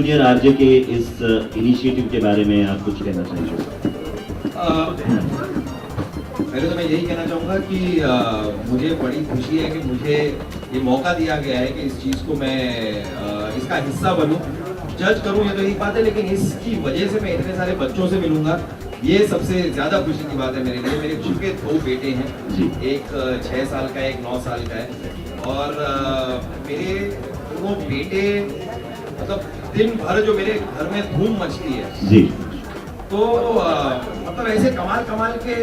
Junior RJ के इस initiative के बारे में आप कुछ कहना चाहिए? पहले तो मैं यही कहना चाहूँगा कि मुझे बड़ी खुशी है कि मुझे ये मौका दिया गया है कि इस चीज़ को मैं इसका हिस्सा बनूं, जज करूं, ये तो एक बात है, लेकिन इसकी वजह से मैं इतने सारे बच्चों से मिलूंगा, ये सबसे ज़्यादा खुशी की बात है मेरे लिए। मेरे खुद के 2 बेटे हैं, एक 6 साल का है, एक 9 साल का है, और मेरे दोनों बेटे मतलब दिन भर जो मेरे घर में धूम मचती है जी। तो मतलब ऐसे कमाल कमाल के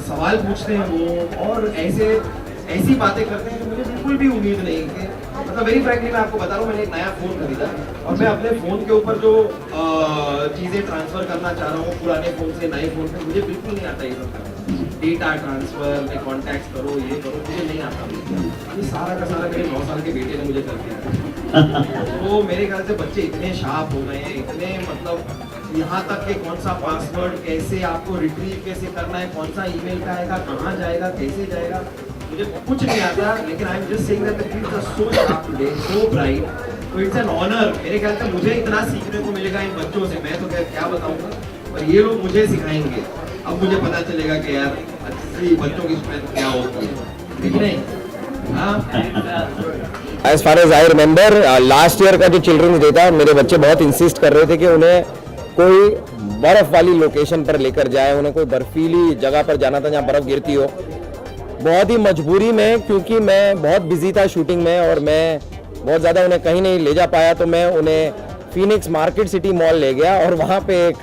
सवाल पूछते हैं वो, और ऐसी बातें करते हैं जो मुझे बिल्कुल भी उम्मीद नहीं कि मतलब वेरी फ्रैंकली मैं आपको बता रहा हूँ, मैंने एक नया फ़ोन खरीदा और मैं अपने फ़ोन के ऊपर जो चीज़ें ट्रांसफ़र करना चाह रहा हूँ पुराने फ़ोन से नए फ़ोन पे, मुझे बिल्कुल नहीं आता ये सब करना। डेटा ट्रांसफ़र, कॉन्टैक्ट्स करो, ये करो, मुझे नहीं आता। ये सारा का सारा मेरे 9 साल के बेटे ने मुझे कर दिया। तो मेरे ख्याल से बच्चे इतने शार्प हो गए हैं, इतने मतलब यहाँ तक कि कौन सा पासवर्ड कैसे आपको रिट्रीव कैसे करना है, कौन सा ईमेल का आएगा, कहाँ जाएगा, कैसे जाएगा, मुझे कुछ नहीं आता। लेकिन I am just saying that the kids are so sharp today, so bright, तो इट्स एन ऑनर। मेरे ख्याल से मुझे इतना सीखने को मिलेगा इन बच्चों से, मैं तो क्या बताऊंगा, और ये लोग मुझे सिखाएंगे। अब मुझे पता चलेगा कि यार असली बच्चों की स्ट्रेंथ क्या होती है, ठीक नहीं? As far as I remember, last year का जो चिल्ड्रंस डे था, मेरे बच्चे बहुत इंसिस्ट कर रहे थे कि उन्हें कोई बर्फ वाली लोकेशन पर लेकर जाए, उन्हें कोई बर्फीली जगह पर जाना था जहाँ बर्फ गिरती हो। बहुत ही मजबूरी में, क्योंकि मैं बहुत बिजी था शूटिंग में और मैं बहुत ज़्यादा उन्हें कहीं नहीं ले जा पाया, तो मैं उन्हें फीनिक्स मार्केट सिटी मॉल ले गया और वहाँ पे एक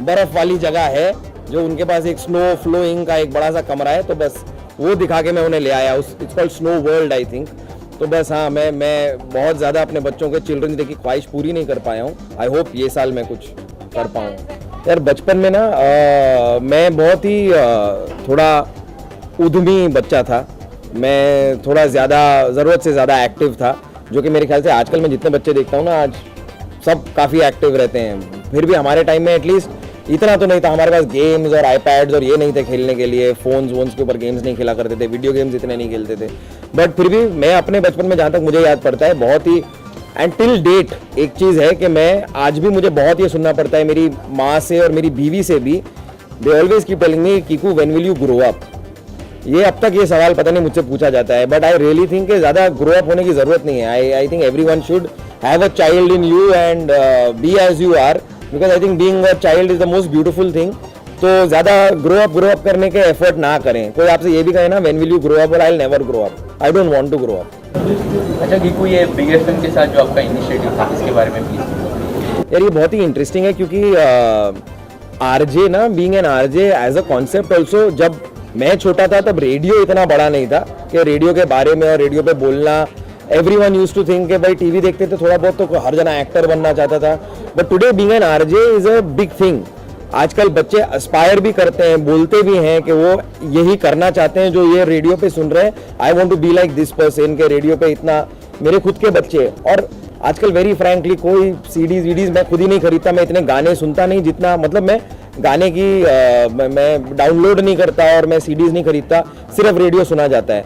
बर्फ़ वाली जगह है जो उनके पास एक स्नो फ्लोइंग का एक बड़ा सा कमरा है, तो बस वो दिखा के मैं उन्हें ले आया। It's called snow world I think. तो बस हाँ, मैं बहुत ज़्यादा अपने बच्चों के चिल्ड्रंस डे की ख्वाहिश पूरी नहीं कर पाया हूँ। आई होप ये साल मैं कुछ कर पाऊँ। यार बचपन में ना मैं बहुत ही थोड़ा उद्यमी बच्चा था, मैं थोड़ा ज़्यादा ज़रूरत से ज़्यादा एक्टिव था, जो कि मेरे ख्याल से आजकल मैं जितने बच्चे देखता हूँ ना, आज सब काफ़ी एक्टिव रहते हैं। फिर भी हमारे टाइम में एटलीस्ट इतना तो नहीं था, हमारे पास गेम्स और आईपैड्स और ये नहीं थे खेलने के लिए, फ़ोन्स के ऊपर गेम्स नहीं खेला करते थे, वीडियो गेम्स इतने नहीं खेलते थे। बट फिर भी मैं अपने बचपन में जहाँ तक मुझे याद पड़ता है, बहुत ही एंड टिल डेट एक चीज़ है कि मैं आज भी मुझे बहुत ये सुनना पड़ता है मेरी माँ से और मेरी बीवी से भी। They always keep telling me, Kiku when will you grow up. ये अब तक ये सवाल पता नहीं मुझसे पूछा जाता है, बट आई रियली थिंक कि ज़्यादा ग्रो अप होने की ज़रूरत नहीं है। I think everyone should have a child in you and be as you are, because I think being a child is the most beautiful thing. तो ज़्यादा grow up करने के एफर्ट ना करें। कोई आपसे ये भी कहे ना when will you grow up, और I will never grow up, I don't want to grow up. अच्छा कीकू, ये बिग एफएम के साथ जो आपका इनिशिएटिव था, इसके बारे में प्लीज। यार ये बहुत ही इंटरेस्टिंग है, क्योंकि आरजे ना, being an RJ as a concept also, जब मैं छोटा था तब रेडियो इतना बड़ा नहीं था कि रेडियो के बारे में और रेडियो पे बोलना, एवरीवन यूज्ड टू थिंक कि भाई टीवी देखते थे थोड़ा बहुत तो हर जना एक्टर बनना चाहता था। But today being an RJ is a big thing. आजकल बच्चे एस्पायर भी करते हैं, बोलते भी हैं कि वो यही करना चाहते हैं जो ये रेडियो पे सुन रहे हैं। I want to be like this person, के रेडियो पे इतना मेरे खुद के बच्चे। और आजकल वेरी फ्रैंकली कोई सीडीज वीडीज मैं खुद ही नहीं खरीदता, मैं इतने गाने सुनता नहीं जितना, मतलब मैं गाने की मैं डाउनलोड नहीं करता और मैं सीडीज नहीं खरीदता, सिर्फ रेडियो सुना जाता है।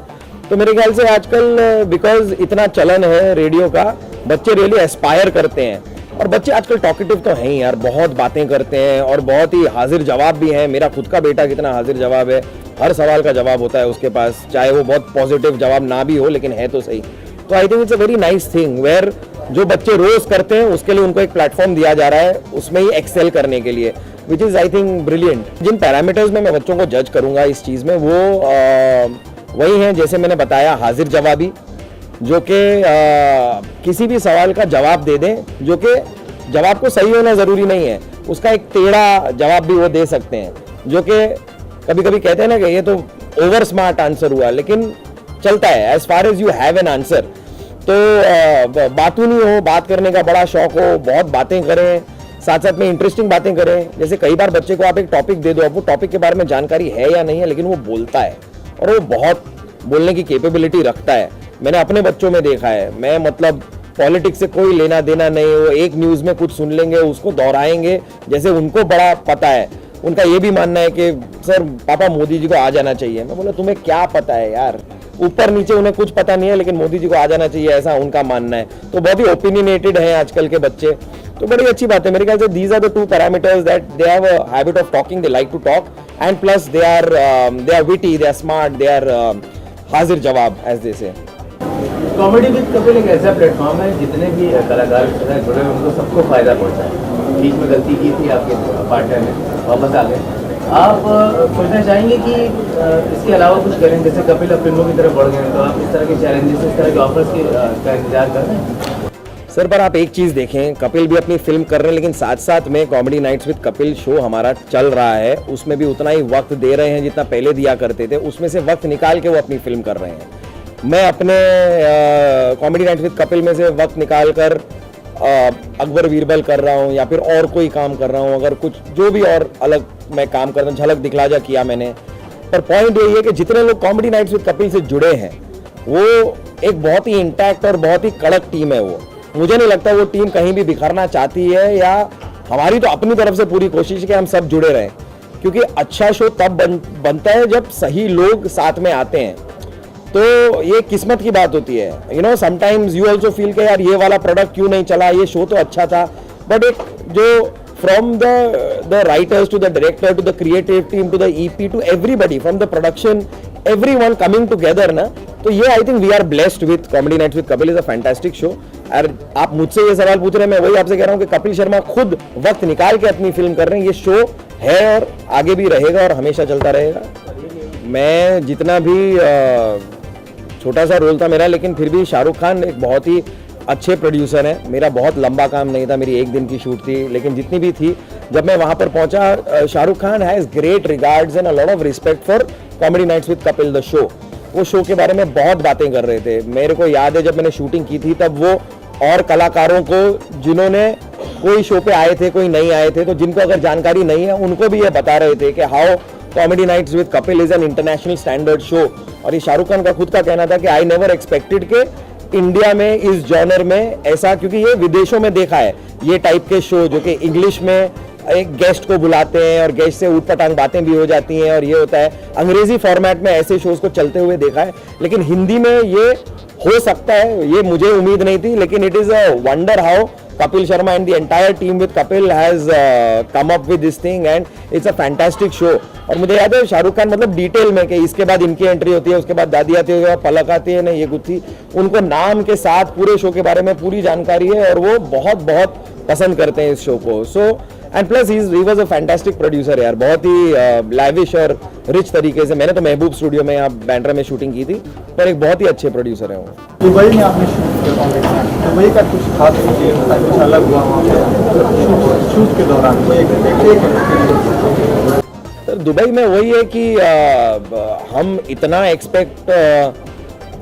तो मेरे ख्याल से आजकल बिकॉज इतना चलन है रेडियो का, बच्चे रियली एस्पायर करते हैं। और बच्चे आजकल टॉकेटिव तो हैं ही यार, बहुत बातें करते हैं और बहुत ही हाजिर जवाब भी हैं। मेरा खुद का बेटा कितना हाजिर जवाब है, हर सवाल का जवाब होता है उसके पास, चाहे वो बहुत पॉजिटिव जवाब ना भी हो, लेकिन है तो सही। तो I think it's a very nice thing where जो बच्चे रोज करते हैं उसके लिए उनको एक प्लेटफॉर्म दिया जा रहा है, उसमें ही एक्सेल करने के लिए, which is I think brilliant. जिन पैरामीटर्स में मैं बच्चों को जज करूंगा इस चीज़ में, वो वही हैं जैसे मैंने बताया, हाजिर जवाबी, जो कि किसी भी सवाल का जवाब दे दें, जो कि जवाब को सही होना ज़रूरी नहीं है, उसका एक टेढ़ा जवाब भी वो दे सकते हैं, जो कि कभी कभी कहते हैं ना कि ये तो ओवर स्मार्ट आंसर हुआ, लेकिन चलता है as far as you have an answer. तो बातूनी हो, बात करने का बड़ा शौक हो, बहुत बातें करें, साथ साथ में इंटरेस्टिंग बातें करें। जैसे कई बार बच्चे को आप एक टॉपिक दे दो, अब वो टॉपिक के बारे में जानकारी है या नहीं है, लेकिन वो बोलता है और वो बहुत बोलने की कैपेबिलिटी रखता है। मैंने अपने बच्चों में देखा है, मैं मतलब पॉलिटिक्स से कोई लेना देना नहीं, वो एक न्यूज़ में कुछ सुन लेंगे, उसको दोहराएंगे जैसे उनको बड़ा पता है। उनका ये भी मानना है कि सर पापा मोदी जी को आ जाना चाहिए। मैं बोला तुम्हें क्या पता है यार, ऊपर नीचे उन्हें कुछ पता नहीं है, लेकिन मोदी जी को आ जाना चाहिए ऐसा उनका मानना है। तो बहुत ही ओपिनियनेटेड है आजकल के बच्चे, तो बड़ी अच्छी बात है मेरे ख्याल से। These are the two parameters that they have a habit of talking, they like to talk, and plus they are witty, they are smart, they are हाजिर जवाब एज दे से। कॉमेडी विद कपिल एक ऐसा प्लेटफॉर्म है जितने भी कलाकार जुड़े हैं उनको सबको फायदा पहुंचा है। बीच में गलती की थी आपके पार्टनर ने, वापस आ गए। आप सोचना चाहेंगे कि इसके अलावा कुछ करें, जैसे कपिल अब फिल्मों की तरफ बढ़ गए हैं, तो आप इस तरह के चैलेंजेस, इस तरह के ऑफर्स का इंतजार कर रहे हैं? सर पर आप एक चीज देखें, कपिल भी अपनी फिल्म कर रहे हैं, लेकिन साथ साथ में comedy nights with Kapil show हमारा चल रहा है, उसमें भी उतना ही वक्त दे रहे हैं जितना पहले दिया करते थे, उसमें से वक्त निकाल के वो अपनी फिल्म कर रहे हैं। मैं अपने कॉमेडी नाइट्स विद कपिल में से वक्त निकाल कर अकबर बीरबल कर रहा हूँ, या फिर और कोई काम कर रहा हूँ, अगर कुछ जो भी और अलग मैं काम कर रहा हूँ, झलक दिखला जा किया मैंने। पर पॉइंट यही है कि जितने लोग कॉमेडी नाइट्स विद कपिल से जुड़े हैं वो एक बहुत ही इंटैक्ट और बहुत ही कड़क टीम है। वो मुझे नहीं लगता वो टीम कहीं भी बिखरना चाहती है, या हमारी तो अपनी तरफ से पूरी कोशिश है कि हम सब जुड़े रहें, क्योंकि अच्छा शो तब बनता है जब सही लोग साथ में आते हैं। तो ये किस्मत की बात होती है। You know sometimes you also feel के यार ये वाला प्रोडक्ट क्यों नहीं चला, ये शो तो अच्छा था, बट एक जो from the writers to the director to the creative team to the EP to everybody from the production, everyone coming together ना, तो ये I think we are blessed with Comedy Nights with Kapil is a fantastic show। और आप मुझसे ये सवाल पूछ रहे हैं, मैं वही आपसे कह रहा हूँ कि कपिल शर्मा खुद वक्त निकाल के अपनी फिल्म कर रहे हैं। ये शो है और आगे भी रहेगा और हमेशा चलता रहेगा। मैं जितना भी छोटा सा रोल था मेरा, लेकिन फिर भी शाहरुख खान एक बहुत ही अच्छे प्रोड्यूसर हैं। मेरा बहुत लंबा काम नहीं था, मेरी एक दिन की शूट थी, लेकिन जितनी भी थी जब मैं वहाँ पर पहुँचा, Shahrukh Khan has great regards and a lot of respect for comedy nights with Kapil the show. वो शो के बारे में बहुत बातें कर रहे थे। मेरे को याद है जब मैंने शूटिंग की थी तब वो और कलाकारों को जिन्होंने कोई शो पे आए थे कोई नहीं आए थे, तो जिनको अगर जानकारी नहीं है उनको भी ये बता रहे थे कि how comedy nights with Kapil is an international standard show. और ये शाहरुख खान का खुद का कहना था कि आई नेवर एक्सपेक्टेड के इंडिया में इस जॉनर में ऐसा, क्योंकि ये विदेशों में देखा है ये टाइप के शो जो कि इंग्लिश में एक गेस्ट को बुलाते हैं और गेस्ट से ऊटपटांग बातें भी हो जाती हैं और ये होता है। अंग्रेजी फॉर्मेट में ऐसे शोज को चलते हुए देखा है, लेकिन हिंदी में ये हो सकता है, ये मुझे उम्मीद नहीं थी, लेकिन it is a wonder how Kapil Sharma and the entire team with Kapil has come up with this thing and it's a fantastic show। और मुझे याद है शाहरुख खान मतलब डिटेल में कि इसके बाद इनकी एंट्री होती है, उसके बाद दादी आती है, पलक आती है, नहीं ये गुत्थी, उनको नाम के साथ पूरे शो के बारे में पूरी जानकारी है और वो बहुत बहुत पसंद करते हैं इस शो को। So and plus he was a fantastic producer यार, बहुत ही लैविश और रिच तरीके से। मैंने तो महबूब स्टूडियो में यहाँ बैंड्रा में शूटिंग की थी, पर एक बहुत ही अच्छे प्रोड्यूसर है वो। दुबई में आपने शूट किया, दुबई का कुछ खास कुछ अलग हुआ वहाँ पे शूट के दौरान? सर दुबई में वही है कि हम इतना एक्सपेक्ट,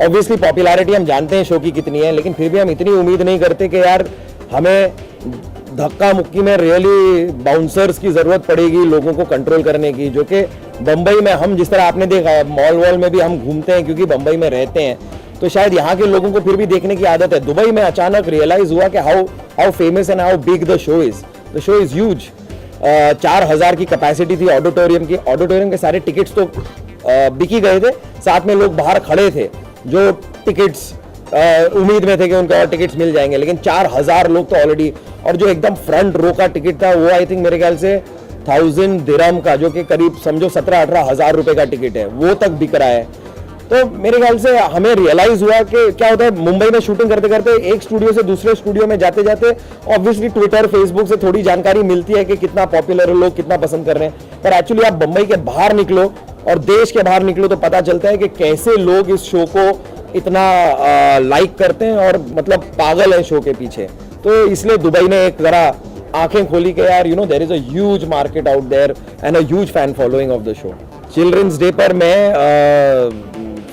ऑब्वियसली पॉपुलैरिटी हम जानते हैं शो की कितनी है, लेकिन फिर भी हम इतनी उम्मीद नहीं करते कि यार हमें धक्का मुक्की में रियली बाउंसर्स की जरूरत पड़ेगी लोगों को कंट्रोल करने की, जो कि बम्बई में हम जिस तरह आपने देखा है मॉल वॉल में भी हम घूमते हैं क्योंकि बम्बई में रहते हैं, तो शायद यहाँ के लोगों को फिर भी देखने की आदत है। दुबई में अचानक रियलाइज हुआ कि how famous and how big the show is. The show is huge. 4000 की कैपेसिटी थी ऑडिटोरियम की। ऑडिटोरियम के सारे टिकट्स तो बिकी गए थे, साथ में लोग बाहर खड़े थे जो टिकट्स उम्मीद में थे कि उनको और टिकट्स मिल जाएंगे, लेकिन 4000 लोग तो ऑलरेडी, और जो एकदम फ्रंट रो का टिकट था वो आई थिंक मेरे ख्याल से 1000 दिरहम का, जो कि करीब समझो 17-18 हज़ार रुपए का टिकट है, वो तक बिक रहा है। तो मेरे ख्याल से हमें रियलाइज हुआ कि क्या होता है, मुंबई में शूटिंग करते करते एक स्टूडियो से दूसरे स्टूडियो में जाते जाते ऑब्वियसली ट्विटर फेसबुक से थोड़ी जानकारी मिलती है कि कितना पॉपुलर है, लोग कितना पसंद कर रहे हैं, पर एक्चुअली आप मुंबई के बाहर निकलो और देश के बाहर निकलो तो पता चलता है कि कैसे लोग इस शो को इतना लाइक करते हैं और मतलब पागल है शो के पीछे। तो इसलिए दुबई ने एक जरा आंखें खोली कि यार you know there is a huge market out there and a huge fan following of the show. Children's day पर मैं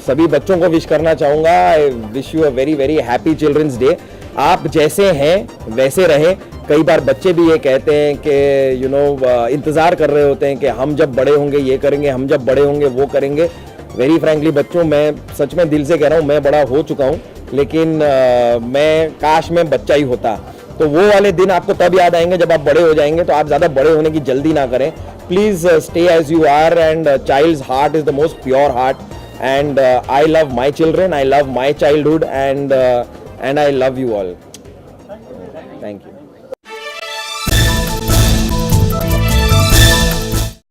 सभी बच्चों को विश करना चाहूँगा। I wish you a very very happy children's day. आप जैसे हैं वैसे रहें। कई बार बच्चे भी ये कहते हैं कि यू नो इंतज़ार कर रहे होते हैं कि हम जब बड़े होंगे ये करेंगे, हम जब बड़े होंगे वो करेंगे। वेरी फ्रैंकली बच्चों, मैं सच में दिल से कह रहा हूँ, मैं बड़ा हो चुका हूँ, लेकिन मैं काश मैं बच्चा ही होता। तो वो वाले दिन आपको तब याद आएंगे जब आप बड़े हो जाएंगे, तो आप ज़्यादा बड़े होने की जल्दी ना करें। Please stay as you are and child's heart is the most pure heart. and I love my children, I love my childhood, and I love you all. Thank you.